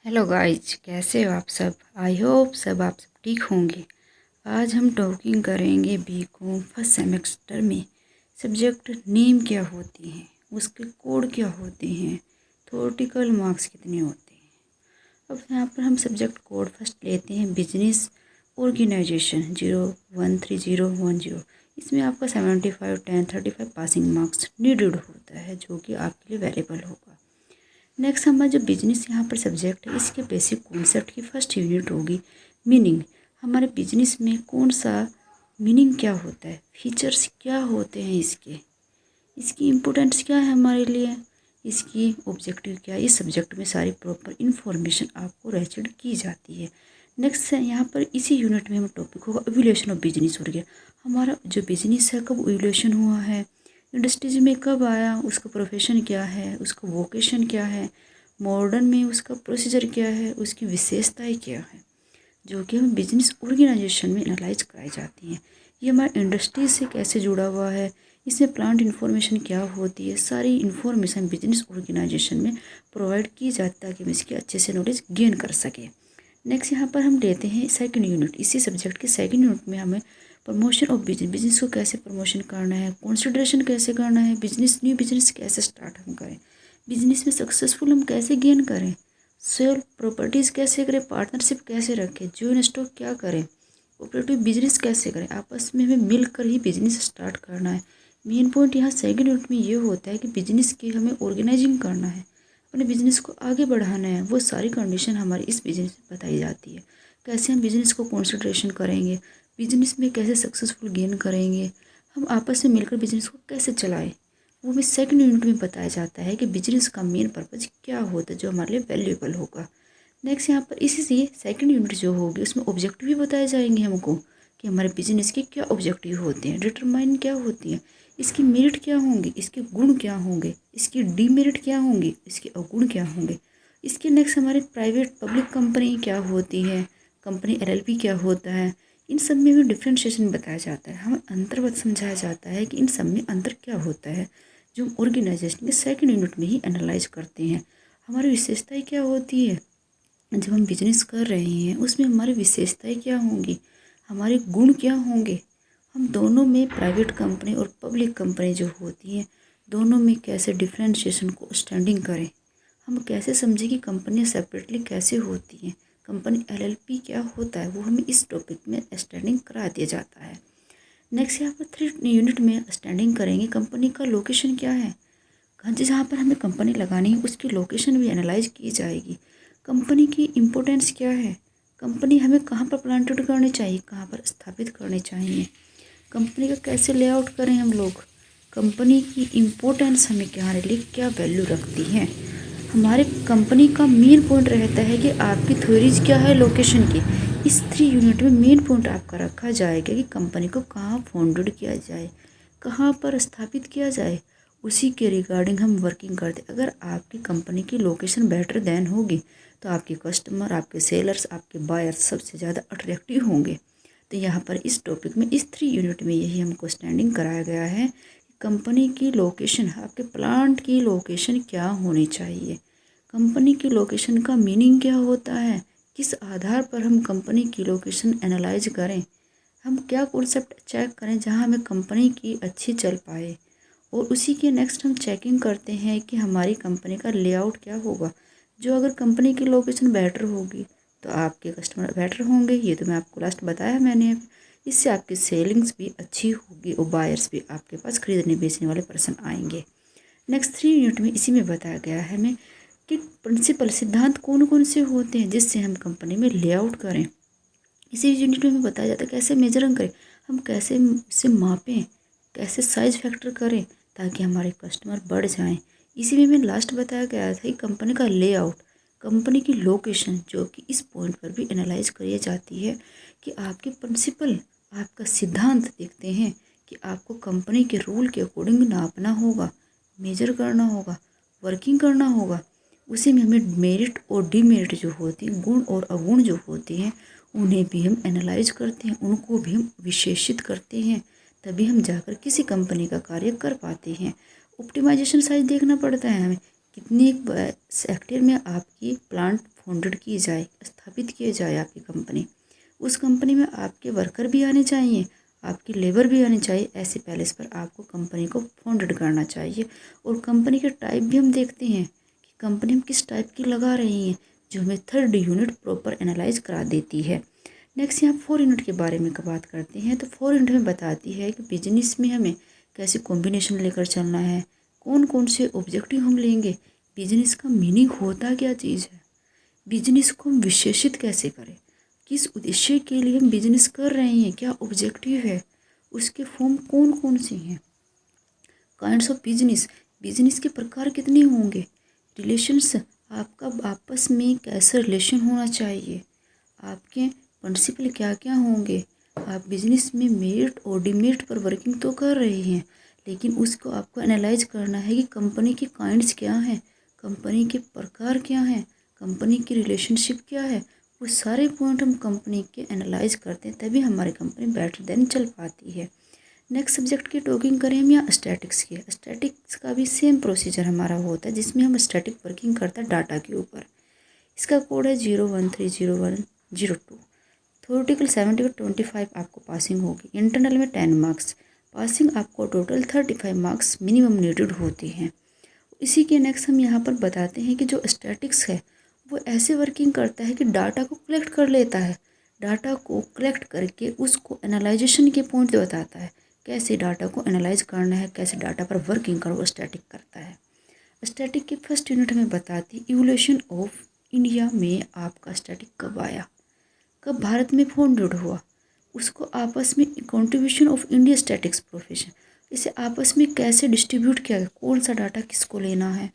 Hello guys, कैसे हो आप सब। आई होप सब आप सब ठीक होंगे। आज हम टॉकिंग करेंगे बीकॉम फर्स्ट सेमेस्टर में सब्जेक्ट नेम क्या होती हैं, उसके कोड क्या होते हैं, थ्योरेटिकल मार्क्स कितने होते हैं। अब यहाँ पर हम सब्जेक्ट कोड फर्स्ट लेते हैं बिजनेस ऑर्गेनाइजेशन 013010। इसमें आपका 75 10 35 पासिंग मार्क्स नीडेड होता है, जो कि आपके लिए वैल्यूबल होगा। नेक्स्ट हमारा जो बिजनेस यहाँ पर सब्जेक्ट है, इसके बेसिक कॉन्सेप्ट की फर्स्ट यूनिट होगी मीनिंग। हमारे बिजनेस में कौन सा मीनिंग क्या होता है, फीचर्स क्या होते हैं इसकी इम्पोर्टेंस क्या है हमारे लिए, इसकी ऑब्जेक्टिव क्या है। इस सब्जेक्ट में सारी प्रॉपर इन्फॉर्मेशन आपको रेचिड की जाती है। नेक्स्ट है यहाँ पर इसी यूनिट में हम टॉपिक होगा इवोल्यूशन ऑफ बिजनेस हो गया। हमारा जो बिजनेस है कब इवोल्यूशन हुआ है, इंडस्ट्रीज में कब आया, उसका प्रोफेशन क्या है, उसका वोकेशन क्या है, मॉडर्न में उसका प्रोसीजर क्या है, उसकी विशेषताएं क्या है, जो कि हमें बिजनेस ऑर्गेनाइजेशन में एनालाइज कराई जाती हैं। ये हमारे इंडस्ट्री से कैसे जुड़ा हुआ है, इसमें प्लांट इन्फॉर्मेशन क्या होती है, सारी इन्फॉर्मेशन बिजनेस ऑर्गेनाइजेशन में प्रोवाइड की जाती है ताकि हम इसकी अच्छे से नॉलेज गेन कर सकें। नेक्स्ट यहाँ पर हम लेते हैं सेकंड यूनिट। इसी सब्जेक्ट के सेकंड यूनिट में हमें प्रमोशन ऑफ बिजनेस को कैसे प्रमोशन करना है, कंसिडरेशन कैसे करना है, न्यू बिजनेस कैसे स्टार्ट हम करें, बिजनेस में सक्सेसफुल हम कैसे गेन करें, सेल प्रॉपर्टीज़ कैसे करें, पार्टनरशिप कैसे रखें, जॉइंट स्टॉक क्या करें, कोऑपरेटिव बिजनेस कैसे करें, आपस में हमें मिलकर ही बिजनेस स्टार्ट करना है। मेन पॉइंट यहाँ सेकंड यूनिट में ये होता है कि बिजनेस की हमें ऑर्गेनाइजिंग करना है, अपने बिजनेस को आगे बढ़ाना है। वो सारी कंडीशन हमारी इस बिजनेस में बताई जाती है। कैसे हम बिजनेस को कंसिडरेशन करेंगे, बिजनेस में कैसे सक्सेसफुल गेन करेंगे, हम आपस में मिलकर बिजनेस को कैसे चलाएं, वो भी सेकंड यूनिट में बताया जाता है कि बिजनेस का मेन पर्पज क्या होता है जो हमारे लिए वैल्यूएबल होगा। नेक्स्ट यहाँ पर इसी से सेकंड यूनिट जो होगी उसमें ऑब्जेक्टिव भी बताए जाएंगे हमको कि हमारे बिजनेस के क्या ऑब्जेक्टिव होते हैं, डिटरमाइन क्या होती हैं, इसकी मेरिट क्या होंगी, इसके गुण क्या होंगे, इसकी डीमेरिट क्या होंगी, इसके अवगुण क्या होंगे। इसके नेक्स्ट हमारे प्राइवेट पब्लिक कंपनी क्या होती है, कंपनी एलएलपी क्या होता है, इन सब में भी डिफ्रेंशिएशन बताया जाता है। हमें अंतर समझाया जाता है कि इन सब में अंतर क्या होता है, जो हम ऑर्गेनाइजेशन के सेकंड यूनिट में ही एनालाइज करते हैं। हमारी विशेषताएं क्या होती है, जब हम बिजनेस कर रहे हैं उसमें हमारी विशेषताएं क्या होंगी, हमारे गुण क्या होंगे। हम दोनों में प्राइवेट कंपनी और पब्लिक कंपनी जो होती हैं दोनों में कैसे डिफ्रेंशिएशन को स्टैंडिंग करें, हम कैसे समझें कि कंपनियां सेपरेटली कैसे होती हैं, कंपनी एलएलपी क्या होता है, वो हमें इस टॉपिक में स्टैंडिंग करा दिया जाता है। नेक्स्ट यहाँ पर थर्ड यूनिट में स्टैंडिंग करेंगे कंपनी का लोकेशन क्या है, जहाँ पर हमें कंपनी लगानी है उसकी लोकेशन भी एनालाइज की जाएगी। कंपनी की इम्पोर्टेंस क्या है, कंपनी हमें कहाँ पर प्लांटेड करनी चाहिए, कहाँ पर स्थापित करनी चाहिए, कंपनी का कैसे लेआउट करें हम लोग, कंपनी की इम्पोर्टेंस हमें हमारे लिए क्या वैल्यू रखती है। हमारे कंपनी का मेन पॉइंट रहता है कि आपकी थ्योरीज क्या है लोकेशन की। इस 3 यूनिट में मेन पॉइंट आपका रखा जाएगा कि कंपनी को कहाँ फाउंडेड किया जाए, कहाँ पर स्थापित किया जाए, उसी के रिगार्डिंग हम वर्किंग करते। अगर आपकी कंपनी की लोकेशन बेटर देन होगी तो आपके कस्टमर, आपके सेलर्स, आपके बायर्स सबसे ज़्यादा अट्रैक्टिव होंगे। तो यहाँ पर इस टॉपिक में इस 3 यूनिट में यही हमको स्टैंडिंग कराया गया है कि कंपनी की लोकेशन, आपके प्लांट की लोकेशन क्या होनी चाहिए, कंपनी की लोकेशन का मीनिंग क्या होता है, किस आधार पर हम कंपनी की लोकेशन एनालाइज करें, हम क्या कॉन्सेप्ट चेक करें जहाँ हमें कंपनी की अच्छी चल पाए। और उसी के नेक्स्ट हम चेकिंग करते हैं कि हमारी कंपनी का लेआउट क्या होगा, जो अगर कंपनी की लोकेशन बेटर होगी तो आपके कस्टमर बेटर होंगे, ये तो मैं आपको लास्ट बताया मैंने। इससे आपकी सेलिंग्स भी अच्छी होगी और बायर्स भी आपके पास खरीदने बेचने वाले पर्सन आएंगे। नेक्स्ट 3 यूनिट में इसी में बताया गया है हमें कि प्रिंसिपल सिद्धांत कौन कौन से होते हैं जिससे हम कंपनी में लेआउट करें। इसी यूनिट में हमें बताया जाता है कैसे मेजरिंग करें, हम कैसे इसे मापें, कैसे साइज फैक्टर करें ताकि हमारे कस्टमर बढ़ जाएं। इसी में हमें लास्ट बताया गया था कि कंपनी का लेआउट, कंपनी की लोकेशन, जो कि इस पॉइंट पर भी एनालाइज करी जाती है कि आपके प्रिंसिपल, आपका सिद्धांत देखते हैं कि आपको कंपनी के रूल के अकॉर्डिंग नापना होगा, मेजर करना होगा, वर्किंग करना होगा। उसी में हमें मेरिट और डीमेरिट जो होती हैं, गुण और अवगुण जो होते हैं, उन्हें भी हम एनालाइज करते हैं, उनको भी हम विशेषित करते हैं, तभी हम जाकर किसी कंपनी का कार्य कर पाते हैं। ऑप्टिमाइजेशन साइज देखना पड़ता है हमें, कितनी हेक्टेयर में आपकी प्लांट फाउंडेड की जाए, स्थापित किए जाए आपकी कंपनी, उस कंपनी में आपके वर्कर भी आने चाहिए, आपकी लेबर भी आनी चाहिए। ऐसे पैलेस पर आपको कंपनी को फाउंडेड करना चाहिए। और कंपनी के टाइप भी हम देखते हैं कि कंपनी हम किस टाइप की लगा रही हैं, जो हमें थर्ड यूनिट प्रॉपर एनालाइज करा देती है। नेक्स्ट यहाँ 4 यूनिट के बारे में बात करते हैं। तो 4 यूनिट में बताती है कि बिजनेस में हमें कैसे कॉम्बिनेशन लेकर चलना है, कौन कौन से ऑब्जेक्टिव हम लेंगे, बिजनेस का मीनिंग होता क्या चीज़ है, बिजनेस को हम विशेषित कैसे करें, किस उद्देश्य के लिए हम बिजनेस कर रहे हैं, क्या ऑब्जेक्टिव है, उसके फॉर्म कौन कौन से हैं, काइंड्स ऑफ बिजनेस, बिजनेस के प्रकार कितने होंगे, रिलेशंस, आपका आपस में कैसा रिलेशन होना चाहिए, आपके प्रिंसिपल क्या क्या होंगे। आप बिजनेस में मेरिट और डिमेरिट पर वर्किंग तो कर रहे हैं, लेकिन उसको आपको एनालाइज करना है कि कंपनी के काइंड्स क्या हैं, कंपनी के प्रकार क्या हैं, कंपनी की रिलेशनशिप क्या है। वो सारे पॉइंट हम कंपनी के एनालाइज करते हैं, तभी हमारी कंपनी बेटर देन चल पाती है। नेक्स्ट सब्जेक्ट की टॉकिंग करें हम या स्टैटिक्स की। स्टैटिक्स का भी सेम प्रोसीजर हमारा होता है, जिसमें हम स्टैटिक वर्किंग करते हैं डाटा के ऊपर। इसका कोड है 0130102। थ्योरेटिकल 70 और 25 आपको पासिंग होगी, इंटरनल में 10 मार्क्स, पासिंग आपको टोटल 35 मार्क्स मिनिमम नीडेड होते हैं। इसी के नेक्स्ट हम यहाँ पर बताते हैं कि जो स्टैटिक्स है वो ऐसे वर्किंग करता है कि डाटा को कलेक्ट कर लेता है, डाटा को कलेक्ट करके उसको एनालाइजेशन के पॉइंट बताता है, कैसे डाटा को एनालाइज करना है, कैसे डाटा पर वर्किंग करो, स्टैटिक करता है। स्टैटिक की फर्स्ट यूनिट में बताती इवोल्यूशन ऑफ इंडिया में आपका स्टैटिक कब आया, कब भारत में फाउंडेड हुआ, उसको आपस में contribution of India statics profession, इसे आपस में कैसे डिस्ट्रीब्यूट किया गया, कौन सा डाटा किसको लेना है,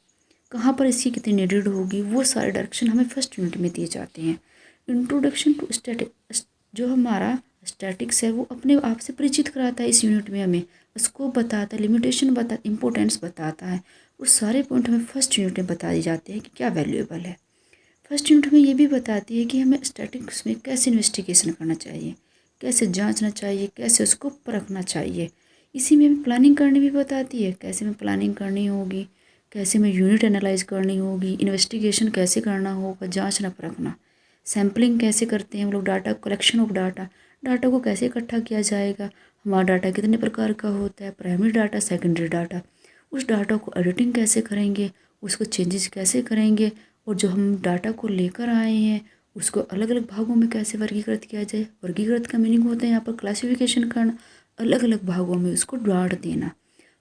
कहाँ पर इसकी कितनी नीडेड होगी, वो सारे डायरेक्शन हमें फर्स्ट यूनिट में दिए जाते हैं। इंट्रोडक्शन टू स्टैटिक, जो हमारा स्टैटिक्स है वो अपने आप से परिचित कराता है इस यूनिट में, हमें उसको बताता है, लिमिटेशन बताता, इंपॉर्टेंस बताता है। वो सारे पॉइंट हमें फर्स्ट यूनिट में बता दिए जाते हैं कि क्या वैल्यूएबल है। फर्स्ट यूनिट में ये भी बताती है कि हमें स्टैटिक्स में कैसे इन्वेस्टिगेशन करना चाहिए, कैसे जांचना चाहिए, कैसे उसको परखना चाहिए। इसी में हमें प्लानिंग करनी भी बताती है, कैसे हमें प्लानिंग करनी होगी, कैसे हमें यूनिट एनालाइज करनी होगी, इन्वेस्टिगेशन कैसे करना होगा, जांचना परखना, सैम्पलिंग कैसे करते हैं हम लोग, data collection of data, data को कैसे इकट्ठा किया जाएगा, हमारा डाटा कितने प्रकार का होता है, प्राइमरी डाटा, सेकेंडरी डाटा, उस डाटा को एडिटिंग कैसे करेंगे, उसको चेंजेस कैसे करेंगे, और जो हम डाटा को लेकर आए हैं उसको अलग अलग भागों में कैसे वर्गीकृत किया जाए। वर्गीकृत का मीनिंग होता है यहाँ पर क्लासिफिकेशन करना, अलग अलग भागों में उसको बांट देना।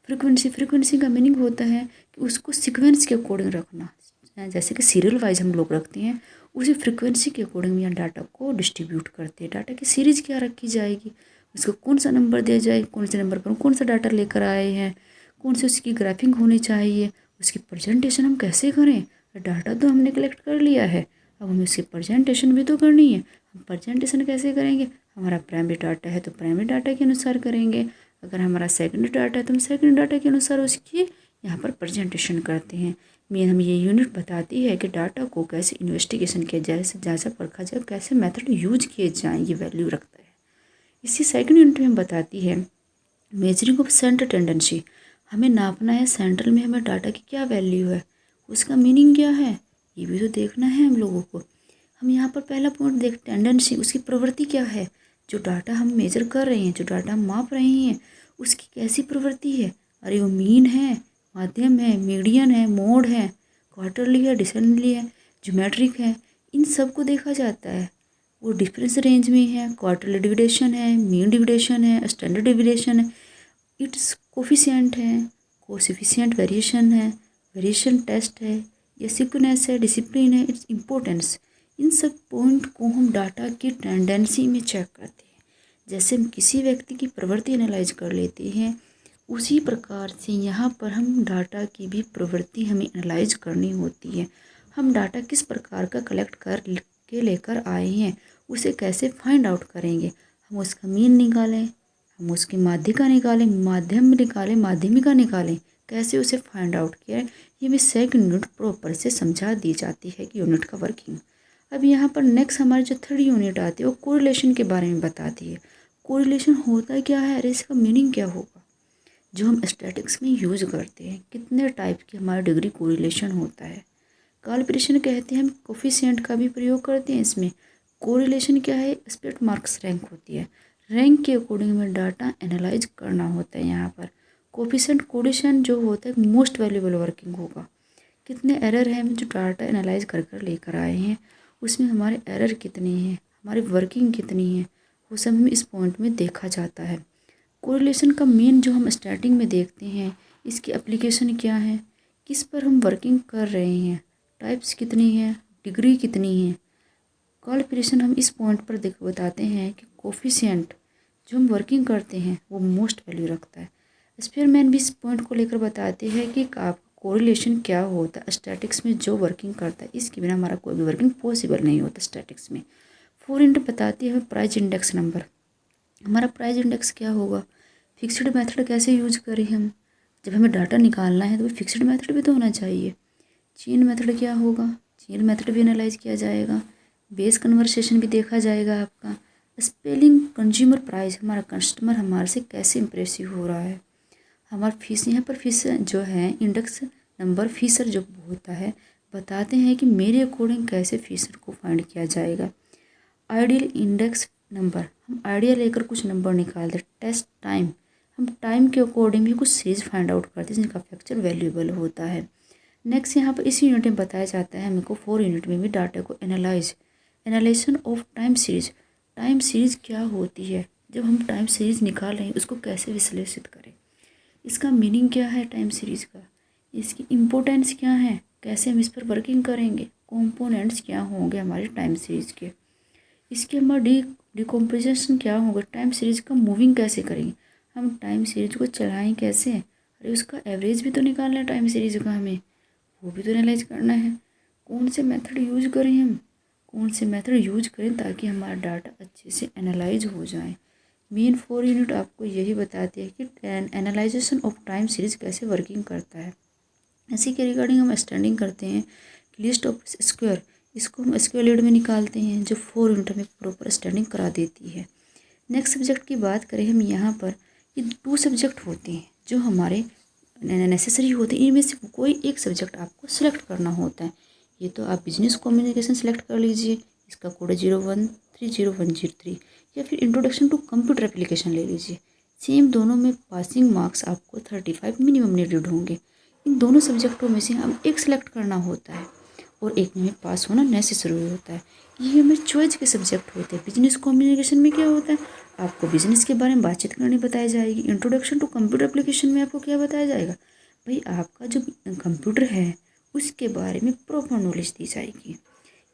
फ्रीक्वेंसी का मीनिंग होता है कि उसको सीक्वेंस के अकॉर्डिंग रखना, जैसे कि सीरियल वाइज हम लोग रखते हैं, उसी फ्रीक्वेंसी के अकॉर्डिंग यहाँ डाटा को डिस्ट्रीब्यूट करते हैं। डाटा की सीरीज क्या रखी जाएगी, उसको कौन सा नंबर दिया जाए, कौन से नंबर पर कौन सा डाटा लेकर आए हैं, कौन सी उसकी ग्राफिंग होनी चाहिए, उसकी प्रेजेंटेशन हम कैसे करें। डाटा तो हमने कलेक्ट कर लिया है, अब हमें उसकी प्रेजेंटेशन भी तो करनी है। हम प्रेजेंटेशन कैसे करेंगे, हमारा प्राइमरी डाटा है तो प्राइमरी डाटा के अनुसार करेंगे, अगर हमारा सेकेंडरी डाटा है तो हम सेकेंडरी डाटा के अनुसार उसकी यहाँ पर प्रेजेंटेशन करते हैं। मेन हमें ये यूनिट बताती है कि डाटा को कैसे इन्वेस्टिगेशन किया जाए, जांचा परखा जाए, कैसे मेथड यूज किए जाएँ, ये वैल्यू रखता है। इसी सेकेंड यूनिट में बताती है मेजरिंग ऑफ सेंटर टेंडेंसी, हमें नापना है सेंट्रल में हमें डाटा की क्या वैल्यू है, उसका मीनिंग क्या है, ये भी तो देखना है हम लोगों को। हम यहाँ पर पहला पॉइंट देख टेंडेंसी, उसकी प्रवृत्ति क्या है, जो डाटा हम मेजर कर रहे हैं, जो डाटा हम माप रहे हैं, उसकी कैसी प्रवृत्ति है, अरे वो मीन है, माध्यम है, मीडियन है, मोड है, क्वार्टरली है, डिसेंडली है, ज्योमेट्रिक है, इन सब को देखा जाता है। वो डिफरेंस रेंज में है, क्वार्टरली डिविडेशन है, मीन डिविडेशन है, स्टैंडर्ड डिविडेशन है, इट्स कोफिशिएंट है, कोएफिशिएंट वेरिएशन है, वेरिएशन टेस्ट है, या सीक्वेंस है, डिसिप्लिन है, इट्स इम्पोर्टेंस। इन सब पॉइंट को हम डाटा की टेंडेंसी में चेक करते हैं। जैसे हम किसी व्यक्ति की प्रवृत्ति एनालाइज कर लेते हैं, उसी प्रकार से यहाँ पर हम डाटा की भी प्रवृत्ति हमें एनालाइज करनी होती है। हम डाटा किस प्रकार का कलेक्ट कर के लेकर आए हैं, उसे कैसे फाइंड आउट करेंगे, हम उसका मीन निकालें, हम उसकी माध्यिका निकालें, माध्यम निकालें, माध्यमिका निकालें, कैसे उसे फाइंड आउट किया है, ये हमें सेकंड यूनिट प्रॉपर से समझा दी जाती है कि यूनिट का वर्किंग। अब यहाँ पर नेक्स्ट हमारी जो थर्ड यूनिट आती है वो कोरिलेशन के बारे में बताती है। कोरिलेशन होता क्या है, अरे इसका मीनिंग क्या होगा, जो हम स्टैटिक्स में यूज करते हैं, कितने टाइप की हमारा डिग्री कोरिलेशन होता है, कैलिब्रेशन कहते हैं हम कोफिशिएंट का भी प्रयोग करते हैं इसमें। कोरिलेशन क्या है, स्प्लिट मार्क्स रैंक होती है, रैंक के अकॉर्डिंग में डाटा एनालाइज करना होता है। यहाँ पर कोफिशिएंट कोडिशन जो होता है मोस्ट वैल्यूएबल वर्किंग होगा, कितने एरर हैं जो डाटा एनालाइज कर कर लेकर आए हैं, उसमें हमारे एरर कितने हैं, हमारी वर्किंग कितनी है, वो सब हमें इस पॉइंट में देखा जाता है। कोरिलेशन का मेन जो हम स्टार्टिंग में देखते हैं, इसकी एप्लीकेशन क्या है, किस पर हम वर्किंग कर रहे हैं, टाइप्स कितनी है, डिग्री कितनी है। कैलिब्रेशन हम इस पॉइंट पर बताते हैं कि कोफिशिएंट जो हम वर्किंग करते हैं वो मोस्ट वैल्यू रखता है। स्पीयरमैन भी इस पॉइंट को लेकर बताते हैं कि आप कोरिलेशन क्या होता है स्टैटिक्स में जो वर्किंग करता है, इसके बिना हमारा कोई भी वर्किंग पॉसिबल नहीं होता स्टैटिक्स में। 4 इंट बताती है हमें प्राइस इंडेक्स नंबर, हमारा प्राइस इंडेक्स क्या होगा, फिक्स्ड मेथड कैसे यूज करें हम, जब हमें डाटा निकालना है तो फिक्स्ड मेथड भी तो होना चाहिए। चेन मेथड क्या होगा, चेन मेथड भी एनालाइज किया जाएगा, बेस कन्वर्सेशन भी देखा जाएगा आपका। स्पेलिंग कंज्यूमर प्राइस, हमारा कस्टमर हमारे से कैसे इम्प्रेसिव हो रहा है, हमारा फीस, यहाँ पर फीस जो है इंडेक्स नंबर फीसर जो होता है बताते हैं कि मेरे अकॉर्डिंग कैसे फीसर को फाइंड किया जाएगा। आइडियल इंडेक्स नंबर, हम आइडिया लेकर कुछ नंबर निकालते। टेस्ट टाइम, हम टाइम के अकॉर्डिंग भी कुछ सीरीज फाइंड आउट करते हैं जिनका फैक्चर वैल्यूएबल होता है। नेक्स्ट यहाँ पर इसी यूनिट में बताया जाता है हमको 4 यूनिट में भी डाटा को analysation of time series, time series क्या होती है, जब हम टाइम सीरीज निकाल रहे हैं उसको कैसे विश्लेषित करें, इसका मीनिंग क्या है टाइम सीरीज का, इसकी इम्पोर्टेंस क्या है, कैसे हम इस पर वर्किंग करेंगे, कंपोनेंट्स क्या होंगे हमारे टाइम सीरीज के, इसके हमारा डिकम्पोजिशन क्या होगा, टाइम सीरीज का मूविंग कैसे करेंगे, हम टाइम सीरीज को चलाएं कैसे, अरे उसका एवरेज भी तो निकालना है टाइम सीरीज का, हमें वो भी तो एनालाइज करना है। कौन से मेथड यूज करें हम, कौन से मेथड यूज करें ताकि हमारा डाटा अच्छे से एनालाइज हो जाए। मेन 4 यूनिट आपको यही बताती है कि एनालाइजेशन ऑफ टाइम सीरीज कैसे वर्किंग करता है। इसी के रिगार्डिंग हम स्टैंडिंग करते हैं लिस्ट ऑफ स्क्वायर, इसको हम स्क्वायर लीड में निकालते हैं जो 4 यूनिट में प्रॉपर स्टैंडिंग करा देती है। नेक्स्ट सब्जेक्ट की बात करें हम यहाँ पर, ये 2 सब्जेक्ट होते हैं जो हमारे नेसेसरी होते हैं, इनमें से कोई एक सब्जेक्ट आपको सिलेक्ट करना होता है। ये तो आप बिजनेस कम्युनिकेशन सेलेक्ट कर लीजिए, इसका कोड 01300103, या फिर इंट्रोडक्शन टू कंप्यूटर एप्लीकेशन ले लीजिए। सेम दोनों में पासिंग मार्क्स आपको 35 मिनिमम नीडेड होंगे। इन दोनों सब्जेक्टों में से हम एक सिलेक्ट करना होता है और एक में पास होना नेसेसरी होता है। ये हमें चॉइस के सब्जेक्ट होते हैं। बिजनेस कम्युनिकेशन में क्या होता है, आपको बिजनेस के बारे में बातचीत करनी बताई जाएगी। इंट्रोडक्शन टू कंप्यूटर एप्लीकेशन में आपको क्या बताया जाएगा, भाई आपका जो कंप्यूटर है उसके बारे में प्रॉपर नॉलेज दी जाएगी।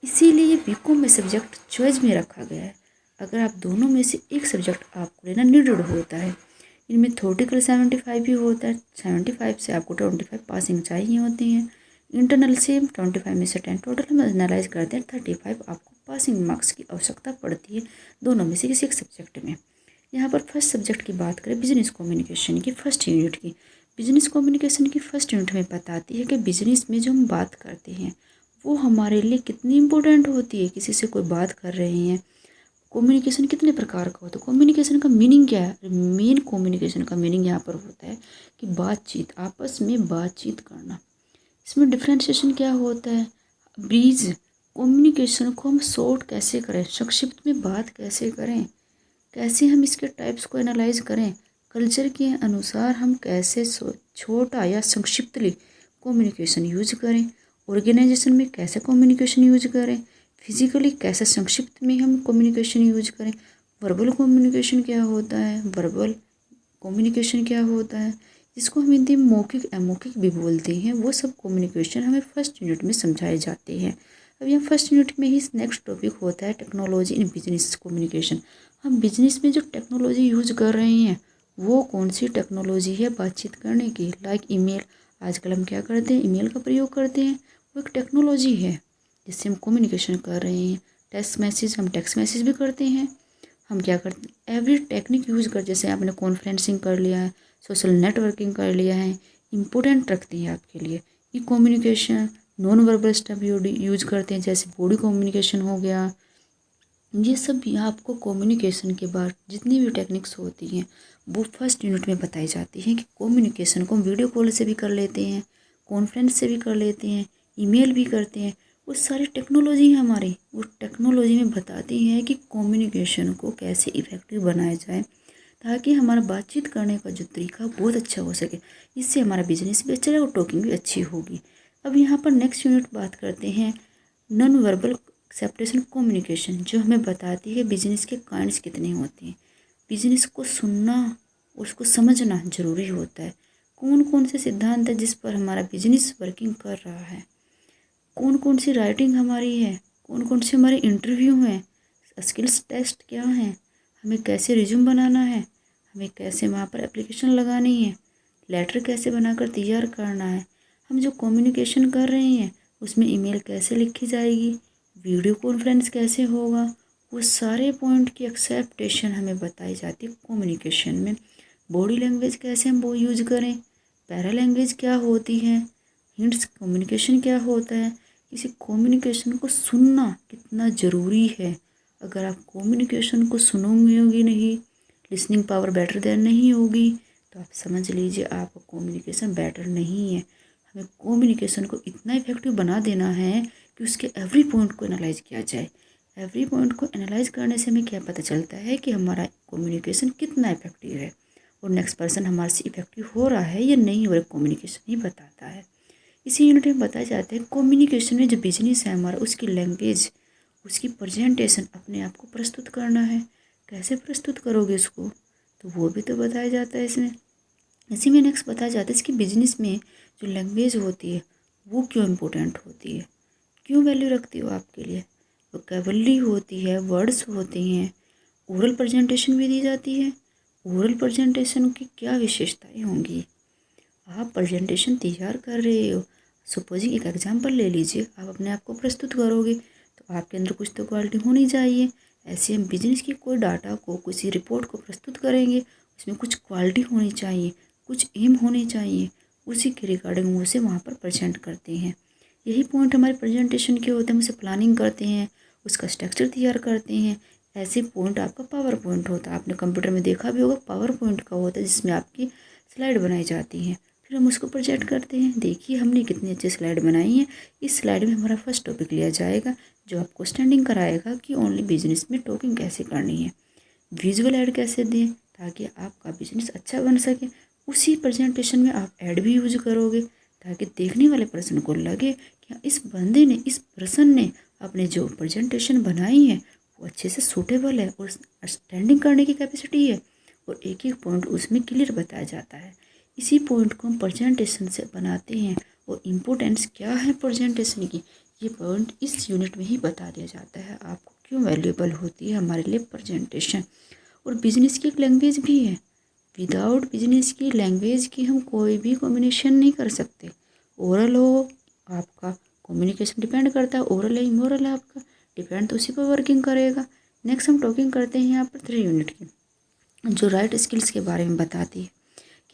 इसीलिए ये बीकॉम में सब्जेक्ट चॉइस में रखा गया है। अगर आप दोनों में से एक सब्जेक्ट आपको लेना नीडेड होता है, इनमें थ्योरेटिकल 75 भी होता है, 75 से आपको 25 पासिंग चाहिए होती हैं, इंटरनल से 25 में से 10, टोटल हम एनालाइज करते हैं 35 आपको पासिंग मार्क्स की आवश्यकता पड़ती है दोनों में से किसी एक सब्जेक्ट में। यहाँ पर फर्स्ट सब्जेक्ट की बात करें बिजनेस कम्युनिकेशन की फर्स्ट यूनिट की, बिजनेस कम्युनिकेशन की फर्स्ट यूनिट में बताती है कि बिजनेस में जो हम बात करते हैं वो हमारे लिए कितनी इम्पोर्टेंट होती है। किसी से कोई बात कर रहे हैं, कम्युनिकेशन कितने प्रकार का होता है, कम्युनिकेशन का मीनिंग क्या है, मेन कम्युनिकेशन का मीनिंग यहाँ पर होता है कि बातचीत, आपस में बातचीत करना। इसमें डिफ्रेंशिएशन क्या होता है, ब्रीज कम्युनिकेशन को हम शॉर्ट कैसे करें, संक्षिप्त में बात कैसे करें, कैसे हम इसके टाइप्स को एनालाइज करें, कल्चर के अनुसार हम कैसे छोटा या संक्षिप्तली कम्युनिकेशन यूज करें, ऑर्गेनाइजेशन में कैसे कम्युनिकेशन यूज करें, फिजिकली कैसे संक्षिप्त में हम कम्युनिकेशन यूज करें, वर्बल कम्युनिकेशन क्या होता है, वर्बल कम्युनिकेशन क्या होता है, जिसको हम हिंदी में मौखिक अमौखिक भी बोलते हैं, वो सब कम्युनिकेशन हमें फर्स्ट यूनिट में समझाए जाते हैं। अब यहाँ फर्स्ट यूनिट में ही नेक्स्ट टॉपिक होता है टेक्नोलॉजी इन बिजनेस कम्युनिकेशन। हम बिजनेस में जो टेक्नोलॉजी यूज कर रहे हैं वो कौन सी टेक्नोलॉजी है बातचीत करने की, लाइक ईमेल, आजकल हम क्या करते हैं ईमेल का प्रयोग करते हैं, वो एक टेक्नोलॉजी है जिससे हम कम्युनिकेशन कर रहे हैं। टेक्स्ट मैसेज, हम टेक्स्ट मैसेज भी करते हैं, हम क्या करते हैं एवरी टेक्निक यूज़ कर, जैसे आपने कॉन्फ्रेंसिंग कर लिया है, सोशल नेटवर्किंग कर लिया है, इम्पोर्टेंट रखती है आपके लिए। ई communication non verbal stuff use करते हैं, जैसे बॉडी कम्युनिकेशन हो गया। ये सब भी आपको कम्युनिकेशन के बाद जितनी भी टेक्निक्स होती हैं वो फर्स्ट यूनिट में बताई जाती हैं कि कम्युनिकेशन को हम वीडियो कॉल से भी कर लेते हैं, कॉन्फ्रेंस से भी कर लेते हैं, ईमेल भी करते हैं। वो सारी टेक्नोलॉजी है हमारी, वो टेक्नोलॉजी में बताती है कि कम्युनिकेशन को कैसे इफ़ेक्टिव बनाया जाए ताकि हमारा बातचीत करने का जो तरीका बहुत अच्छा हो सके। इससे हमारा बिजनेस भी अच्छा है और टॉकिंग भी अच्छी होगी। अब यहाँ पर नेक्स्ट यूनिट बात करते हैं नॉन वर्बल एक्सेप्टेशन कम्युनिकेशन, जो हमें बताती है बिजनेस के काइंड्स कितने होते हैं। बिजनेस को सुनना, उसको समझना ज़रूरी होता है। कौन कौन से सिद्धांत है जिस पर हमारा बिजनेस वर्किंग कर रहा है, कौन कौन सी राइटिंग हमारी है, कौन कौन से हमारे इंटरव्यू हैं, स्किल्स टेस्ट क्या हैं, हमें कैसे रिज्यूम बनाना है, हमें कैसे वहाँ पर एप्लीकेशन लगानी है, लेटर कैसे बनाकर तैयार करना है, हम जो कम्युनिकेशन कर रहे हैं उसमें ईमेल कैसे लिखी जाएगी, वीडियो कॉन्फ्रेंस कैसे होगा, वो सारे पॉइंट की एक्सेप्टेशन हमें बताई जाती है कम्युनिकेशन में। बॉडी लैंग्वेज कैसे हम वो यूज करें, पैरा लैंग्वेज क्या होती है, हिंट्स कम्युनिकेशन क्या होता है, किसी कम्युनिकेशन को सुनना कितना ज़रूरी है। अगर आप कम्युनिकेशन को सुनोगे नहीं, लिसनिंग पावर बेटर देन नहीं होगी, तो आप समझ लीजिए आपका कम्युनिकेशन बेटर नहीं है। हमें कम्युनिकेशन को इतना इफेक्टिव बना देना है कि उसके एवरी पॉइंट को एनालाइज किया जाए। एवरी पॉइंट को एनालाइज करने से हमें क्या पता चलता है कि हमारा कम्युनिकेशन कितना इफेक्टिव है और नेक्स्ट पर्सन हमारे से इफेक्टिव हो रहा है या नहीं हो रहा, कम्युनिकेशन ही बताता है। इसी यूनिट में बताया जाता है कम्युनिकेशन में जो बिजनेस है हमारा, उसकी लैंग्वेज, उसकी प्रेजेंटेशन, अपने आप को प्रस्तुत करना है, कैसे प्रस्तुत करोगे उसको, तो वो भी तो बताया जाता है इसमें। इसी में नेक्स्ट बताया जाता है इसकी बिजनेस में जो लैंग्वेज होती है वो क्यों इम्पोर्टेंट होती है, क्यों वैल्यू रखती हो आपके लिए। वोकैबुलरी होती है, वर्ड्स होते हैं, ओरल प्रेजेंटेशन भी दी जाती है। ओरल प्रेजेंटेशन की क्या विशेषताएं होंगी, आप प्रेजेंटेशन तैयार कर रहे हो, सपोजिंग एक एग्जांपल ले लीजिए, आप अपने आप को प्रस्तुत करोगे तो आपके अंदर कुछ तो क्वालिटी होनी चाहिए। ऐसे हम बिजनेस की कोई डाटा को, किसी रिपोर्ट को प्रस्तुत करेंगे, उसमें कुछ क्वालिटी होनी चाहिए, कुछ एम होने चाहिए, उसी के रिगार्डिंग उसे वहाँ पर प्रेजेंट करते हैं। यही पॉइंट हमारे प्रेजेंटेशन के होते हैं, हम उसे प्लानिंग करते हैं, उसका स्ट्रक्चर तैयार करते हैं। ऐसे पॉइंट आपका पावर पॉइंट होता है, आपने कंप्यूटर में देखा भी होगा, पावर पॉइंट का होता है जिसमें आपकी स्लाइड बनाई जाती हैं, फिर हम उसको प्रोजेक्ट करते हैं। देखिए हमने कितनी अच्छी स्लाइड बनाई है। इस स्लाइड में हमारा फर्स्ट टॉपिक लिया जाएगा जो आपको स्टैंडिंग कराएगा कि ओनली बिजनेस में टॉकिंग कैसे करनी है, विजुअल ऐड कैसे दें ताकि आपका बिजनेस अच्छा बन सके। उसी प्रेजेंटेशन में आप ऐड भी यूज करोगे ताकि देखने वाले पर्सन को लगे कि इस बंदे ने, इस पर्सन ने अपने जो प्रेजेंटेशन बनाई है वो अच्छे से सूटेबल है और स्टैंडिंग करने की कैपेसिटी है, और एक एक पॉइंट उसमें क्लियर बताया जाता है। इसी पॉइंट को हम प्रेजेंटेशन से बनाते हैं और इम्पोर्टेंस क्या है प्रेजेंटेशन की, ये पॉइंट इस यूनिट में ही बता दिया जाता है आपको क्यों वैल्यूएबल होती है हमारे लिए प्रेजेंटेशन। और बिजनेस की एक लैंग्वेज भी है, विदाउट बिजनेस की लैंग्वेज की हम कोई भी कम्युनिकेशन नहीं कर सकते। ओरल हो आपका कम्युनिकेशन डिपेंड करता है, ओरल है इमोरल है आपका, डिपेंड तो उसी पर वर्किंग करेगा। नेक्स्ट हम टॉकिंग करते हैं यहाँ पर 3 यूनिट की, जो राइट स्किल्स के बारे में बताती है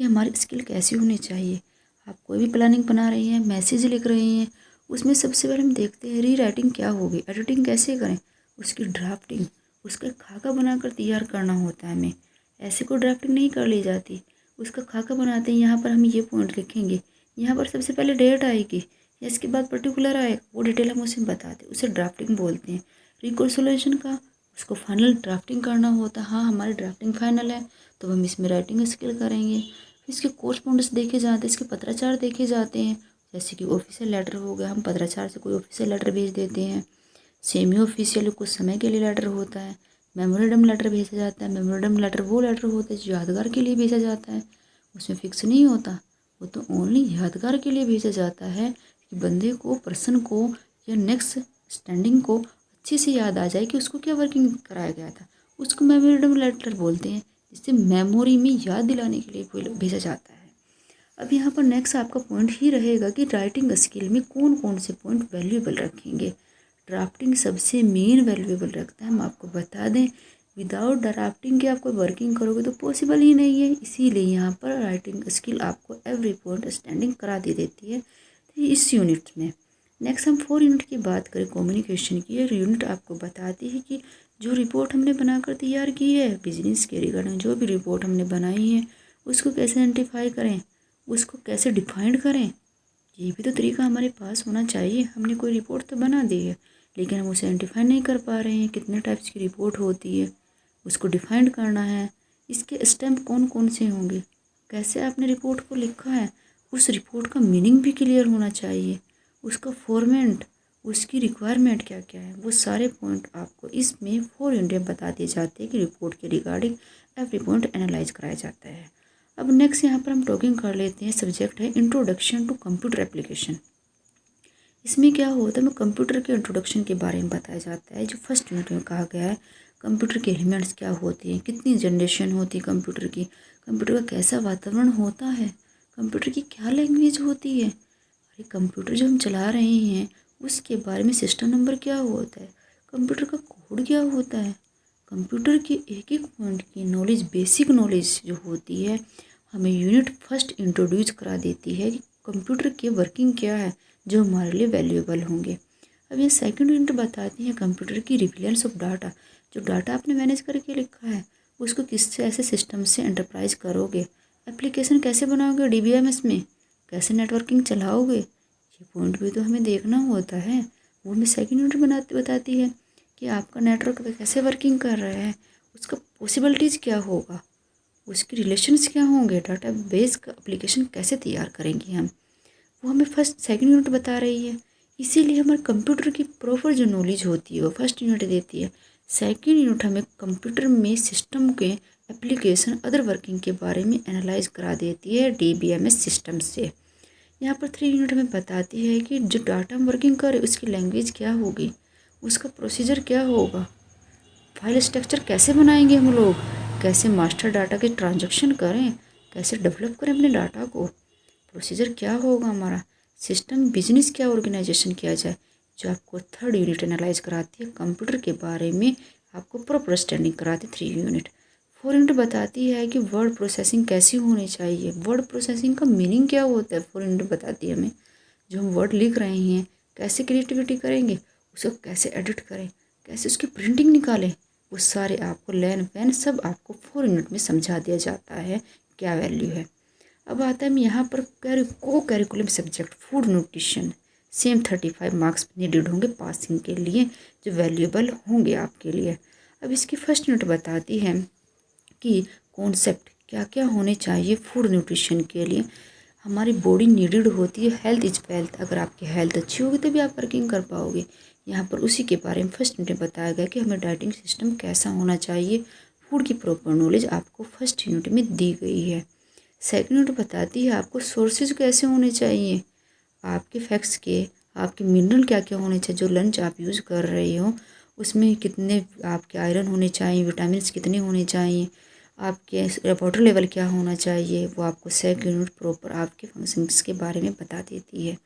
कि हमारी स्किल कैसी होनी चाहिए। आप कोई भी प्लानिंग बना रही हैं, मैसेज लिख रही हैं, उसमें सबसे पहले हम देखते हैं री राइटिंग क्या होगी, एडिटिंग कैसे करें, उसकी ड्राफ्टिंग, उसका खाका बनाकर तैयार करना होता है हमें। ऐसे कोई ड्राफ्टिंग नहीं कर ली जाती, उसका खाका बनाते हैं। यहाँ पर हम ये पॉइंट लिखेंगे, यहाँ पर सबसे पहले डेट आएगी या इसके बाद पर्टिकुलर आएगा, वो डिटेल हम उसे बताते हैं, उसे ड्राफ्टिंग बोलते हैं। रिकॉन्सिलेशन का उसको फाइनल ड्राफ्टिंग करना होता है। हाँ हमारी ड्राफ्टिंग फाइनल है तो हम इसमें राइटिंग स्किल करेंगे। इसके कोर्सपोंडेंस देखे जाते हैं, इसके पत्राचार देखे जाते हैं। जैसे कि ऑफिशियल लेटर हो गया, हम पत्राचार से कोई ऑफिशियल लेटर भेज देते हैं। सेमी ऑफिशियल कुछ समय के लिए लेटर होता है। मेमोरेंडम लेटर भेजा जाता है। मेमोरेंडम लेटर वो लेटर होता है जो यादगार के लिए भेजा जाता है, उसमें फिक्स नहीं होता, वो तो ओनली यादगार के लिए भेजा जाता है कि बंदे को, पर्सन को या नेक्स्ट स्टैंडिंग को अच्छे से याद आ जाए कि उसको क्या वर्किंग कराया गया था। उसको मेमोरेंडम लेटर बोलते हैं, जिससे मेमोरी में याद दिलाने के लिए भेजा जाता है। अब यहाँ पर नेक्स्ट आपका पॉइंट ही रहेगा कि राइटिंग स्किल में कौन कौन से पॉइंट वैल्यूएबल रखेंगे। ड्राफ्टिंग सबसे मेन वैल्यूएबल रखता है, हम आपको बता दें। विदाउट ड्राफ्टिंग के आप कोई वर्किंग करोगे तो पॉसिबल ही नहीं है, इसीलिए यहाँ पर राइटिंग स्किल आपको एवरी पॉइंट स्टैंडिंग करा दे देती है इस यूनिट में। नेक्स्ट हम 4 यूनिट की बात करें कम्युनिकेशन की। ये यूनिट आपको बताती है कि जो रिपोर्ट हमने बनाकर तैयार की है बिजनेस के रिगार्डिंग, जो भी रिपोर्ट हमने बनाई है उसको कैसे आइडेंटिफाई करें, उसको कैसे डिफाइंड करें, ये भी तो तरीका हमारे पास होना चाहिए। हमने कोई रिपोर्ट तो बना दी है, लेकिन हम उसे आइडेंटिफाई नहीं कर पा रहे हैं कितने टाइप्स की रिपोर्ट होती है, उसको डिफाइंड करना है। इसके स्टेप कौन कौन से होंगे, कैसे आपने रिपोर्ट को लिखा है, उस रिपोर्ट का मीनिंग भी क्लियर होना चाहिए, उसका फॉर्मेट, उसकी रिक्वायरमेंट क्या क्या है, वो सारे पॉइंट आपको इसमें 4 यूनिट बता दिए जाते हैं कि रिपोर्ट के रिगार्डिंग एवरी पॉइंट एनालाइज कराया जाता है। अब नेक्स्ट यहाँ पर हम टॉकिंग कर लेते हैं, सब्जेक्ट है इंट्रोडक्शन टू कंप्यूटर एप्लीकेशन। इसमें क्या होता है, मैं कंप्यूटर के इंट्रोडक्शन के बारे में बताया जाता है। जो फर्स्ट यूनिट में कहा गया है कंप्यूटर के एलिमेंट्स क्या होते हैं, कितनी जनरेशन होती है कंप्यूटर की, कंप्यूटर का कैसा वातावरण होता है, कंप्यूटर की क्या लैंग्वेज होती है, अरे कंप्यूटर जो हम चला रहे हैं उसके बारे में सिस्टम नंबर क्या होता है, कंप्यूटर का कोड क्या होता है, कंप्यूटर के एक एक पॉइंट की नॉलेज, बेसिक नॉलेज जो होती है हमें यूनिट फर्स्ट इंट्रोड्यूस करा देती है कि कंप्यूटर की वर्किंग क्या है जो हमारे लिए वैल्यूएबल होंगे। अब ये सेकंड यूनिट बताती है कंप्यूटर की रिविलेंस ऑफ डाटा, जो डाटा आपने मैनेज करके लिखा है उसको किससे ऐसे सिस्टम से एंटरप्राइज करोगे, एप्लीकेशन कैसे बनाओगे डीबीएमएस में, कैसे नेटवर्किंग चलाओगे, ये पॉइंट भी तो हमें देखना होता है। वो हमें सेकंड यूनिट बताती है कि आपका नेटवर्क कैसे वर्किंग कर रहा है, उसका पॉसिबिलिटीज़ क्या होगा, उसके रिलेशंस क्या होंगे, डाटा बेस का एप्लीकेशन कैसे तैयार करेंगे हम, वो हमें फर्स्ट सेकंड यूनिट बता रही है। इसीलिए हमारे कंप्यूटर की प्रॉपर जो नॉलेज होती है वो फर्स्ट यूनिट देती है। सेकंड यूनिट हमें कंप्यूटर में सिस्टम के एप्लीकेशन अदर वर्किंग के बारे में एनालाइज करा देती है डीबीएमएस सिस्टम से। यहाँ पर 3 यूनिट हमें बताती है कि जो डाटा हम वर्किंग करें उसकी लैंग्वेज क्या होगी, उसका प्रोसीजर क्या होगा, फाइल स्ट्रक्चर कैसे बनाएंगे हम लोग, कैसे मास्टर डाटा के ट्रांजैक्शन करें, कैसे डेवलप करें अपने डाटा को, प्रोसीजर क्या होगा हमारा, सिस्टम बिजनेस क्या ऑर्गेनाइजेशन किया जाए, जो आपको थर्ड यूनिट एनालाइज कराती है कंप्यूटर के बारे में, आपको प्रॉपर अंडरस्टैंडिंग कराती है 3 यूनिट। 4 यूनिट बताती है कि वर्ड प्रोसेसिंग कैसी होनी चाहिए, वर्ड प्रोसेसिंग का मीनिंग क्या होता है, 4 यूनिट बताती है हमें। जो हम वर्ड लिख रहे हैं कैसे क्रिएटिविटी करेंगे, उसको कैसे एडिट करें, कैसे उसकी प्रिंटिंग निकालें, वो सारे आपको लैन वैन सब आपको 4 यूनिट में समझा दिया जाता है क्या वैल्यू है। अब आता है यहाँ पर को curriculum subject food nutrition, same 35 marks needed होंगे पासिंग के लिए, जो वैल्यूएबल होंगे आपके लिए। अब इसकी फर्स्ट यूनिट बताती है कि कॉन्सेप्ट क्या क्या होने चाहिए फूड न्यूट्रिशन के लिए। हमारी बॉडी नीडेड होती है, हेल्थ इज वेल्थ, अगर आपकी हेल्थ अच्छी होगी तभी आप वर्किंग कर पाओगे। यहाँ पर उसी के बारे में फर्स्ट यूनिट बताया गया कि हमें डाइटिंग सिस्टम कैसा होना चाहिए, फूड की प्रॉपर नॉलेज आपको फर्स्ट यूनिट में दी गई है। सेकंड यूनिट बताती है आपको सोर्सेज कैसे होने चाहिए, आपके फैक्ट्स के, आपके मिनरल क्या क्या होने चाहिए, जो लंच आप यूज़ कर रहे हो उसमें कितने आपके आयरन होने चाहिए, विटामिन कितने होने चाहिए, आपके वाटर लेवल क्या होना चाहिए, वो आपको सेकंड यूनिट प्रॉपर आपके फंक्शंस के बारे में बता देती है।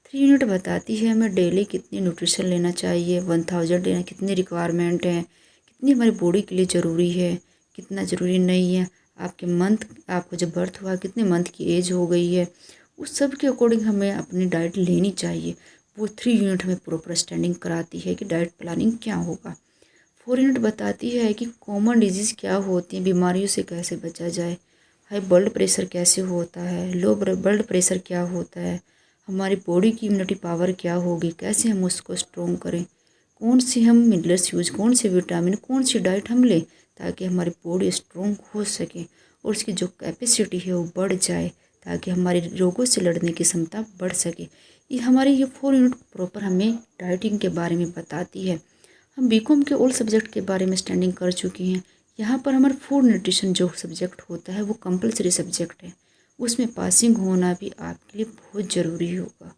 3 यूनिट बताती है हमें डेली कितनी न्यूट्रिशन लेना चाहिए, 1000 लेना कितनी रिक्वायरमेंट है, कितनी हमारी बॉडी के लिए ज़रूरी है, कितना ज़रूरी नहीं है, आपके मंथ, आपको जब बर्थ हुआ कितने मंथ की एज हो गई है, उस सब के अकॉर्डिंग हमें अपनी डाइट लेनी चाहिए। वो 3 यूनिट हमें प्रॉपर स्टैंडिंग कराती है कि डाइट प्लानिंग क्या होगा। 4 यूनिट बताती है कि कॉमन डिजीज़ क्या होती हैं, बीमारियों से कैसे बचा जाए, हाई ब्लड प्रेशर कैसे होता है, लो ब्लड प्रेशर क्या होता है, हमारी बॉडी की इम्यूनिटी पावर क्या होगी, कैसे हम उसको स्ट्रॉन्ग करें, कौन से हम मिनरल्स यूज़, कौन से विटामिन, कौन सी डाइट हम लें ताकि हमारी बॉडी स्ट्रॉन्ग हो सके और उसकी जो कैपेसिटी है वो बढ़ जाए, ताकि हमारे रोगों से लड़ने की क्षमता बढ़ सके। ये हमारी ये 4 यूनिट प्रॉपर हमें डाइटिंग के बारे में बताती है। हम बीकॉम के ऑल सब्जेक्ट के बारे में स्टैंडिंग कर चुके हैं। यहाँ पर हमारा फूड न्यूट्रिशन जो सब्जेक्ट होता है वो कंपलसरी सब्जेक्ट है, उसमें पासिंग होना भी आपके लिए बहुत ज़रूरी होगा,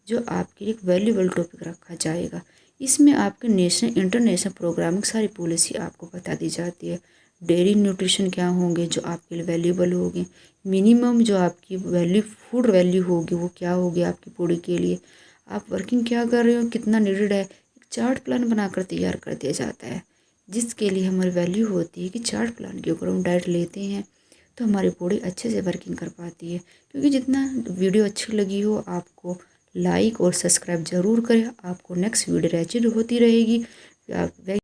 जो आपके लिए एक वैल्यूएबल टॉपिक रखा जाएगा। इसमें आपके नेशनल इंटरनेशनल प्रोग्रामिंग सारी पॉलिसी आपको बता दी जाती है। डेयरी न्यूट्रिशन क्या होंगे जो आपके लिए वैल्यूएबल होंगे, मिनिमम जो आपकी वैल्यू फूड वैल्यू होगी वो क्या होगी आपकी बॉडी के लिए, आप वर्किंग क्या कर रहे हो, कितना नीडेड है, एक चार्ट प्लान बनाकर तैयार कर दिया जाता है, जिसके लिए हमारी वैल्यू होती है कि चार्ट प्लान के ऊपर हम डाइट लेते हैं तो हमारी बॉडी अच्छे से वर्किंग कर पाती है। क्योंकि जितना वीडियो अच्छी लगी हो आपको लाइक और सब्सक्राइब ज़रूर करें, आपको नेक्स्ट वीडियो होती रहेगी।